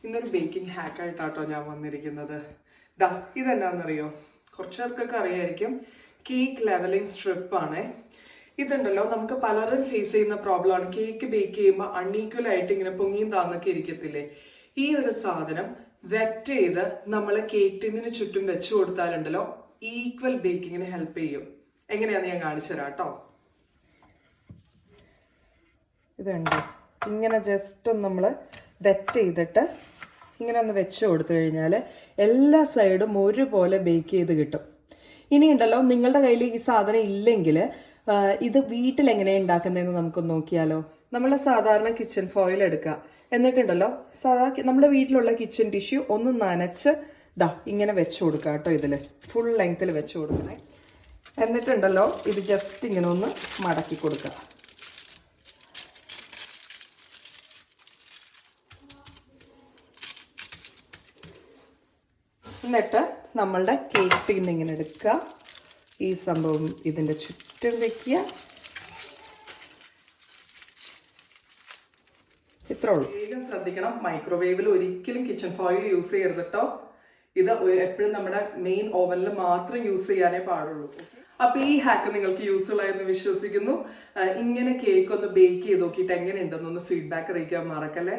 ഇന്നൊരു ബേക്കിംഗ് ഹാക്കായിട്ടാട്ടോ ഞാൻ വന്നിരിക്കുന്നത്. ഇതെന്നാന്നറിയോ? കുറച്ച് പേർക്കൊക്കെ അറിയായിരിക്കും. കേക്ക് ലെവലിംഗ് സ്ട്രിപ്പാണ്. ഇതുണ്ടല്ലോ, നമുക്ക് പലരും ഫേസ് ചെയ്യുന്ന പ്രോബ്ലമാണ്. കേക്ക് ബേക്ക് ചെയ്യുമ്പോൾ അൺഈക്വൽ ആയിട്ട് ഇങ്ങനെ പൊങ്ങിയും താന്നൊക്കെ ഇരിക്കത്തില്ലേ? ഈ ഒരു സാധനം വെറ്റ് ചെയ്ത് നമ്മൾ കേക്ക് ടിന്നിന് ചുറ്റും വെച്ചു കൊടുത്താലുണ്ടല്ലോ, ഈക്വൽ ബേക്കിങ്ങിന് ഹെൽപ്പ് ചെയ്യും. എങ്ങനെയാന്ന് ഞാൻ കാണിച്ചു തരാം കേട്ടോ. ഇതുണ്ട്, ഇങ്ങനെ ജസ്റ്റ് ഒന്ന് നമ്മൾ വെറ്റ് ചെയ്തിട്ട് ഇങ്ങനെ ഒന്ന് വെച്ച് കൊടുത്തു കഴിഞ്ഞാൽ എല്ലാ സൈഡും ഒരുപോലെ ബേക്ക് ചെയ്ത് കിട്ടും. ഇനിയുണ്ടല്ലോ, നിങ്ങളുടെ കയ്യിൽ ഈ സാധനം ഇല്ലെങ്കിൽ ഇത് വീട്ടിൽ എങ്ങനെയാണ് ഉണ്ടാക്കുന്നതെന്ന് നമുക്കൊന്ന് നോക്കിയാലോ. നമ്മൾ സാധാരണ കിച്ചൺ ഫോയിൽ എടുക്കുക, എന്നിട്ടുണ്ടല്ലോ നമ്മുടെ വീട്ടിലുള്ള കിച്ചൺ ടിഷ്യൂ ഒന്ന് നനച്ച് ഇങ്ങനെ വെച്ച് കൊടുക്കുക കേട്ടോ. ഇതിൽ ഫുൾ ലെങ്ത്തിൽ വെച്ച് കൊടുക്കണേ. എന്നിട്ടുണ്ടല്ലോ, ഇത് ജസ്റ്റ് ഇങ്ങനെ ഒന്ന് മടക്കി കൊടുക്കുക. എന്നിട്ട് നമ്മളുടെ കേക്ക് ടിൻ ഇങ്ങനെ എടുക്കുക, ഈ സംഭവം ഇതിൻ്റെ ചുറ്റും വെക്കുക. ഇത്രേ ഉള്ളൂ. വേഗം ശ്രദ്ധിക്കണം, മൈക്രോവേവിൽ ഒരിക്കലും കിച്ചൺ ഫോയിൽ യൂസ് ചെയ്യരുത് കേട്ടോ. ഇത് എപ്പോഴും നമ്മുടെ മെയിൻ ഓവനിൽ മാത്രം യൂസ് ചെയ്യാനേ പാടുള്ളൂ. അപ്പൊ ഈ ഹാക്ക് നിങ്ങൾക്ക് യൂസ്ഫുൾ ആയെന്ന് വിശ്വസിക്കുന്നു. ഇങ്ങനെ കേക്ക് ഒന്ന് ബേക്ക് ചെയ്ത് നോക്കിയിട്ട് എങ്ങനെയുണ്ടെന്നൊന്ന് ഫീഡ്ബാക്ക് അറിയിക്കാൻ മറക്കല്ലേ.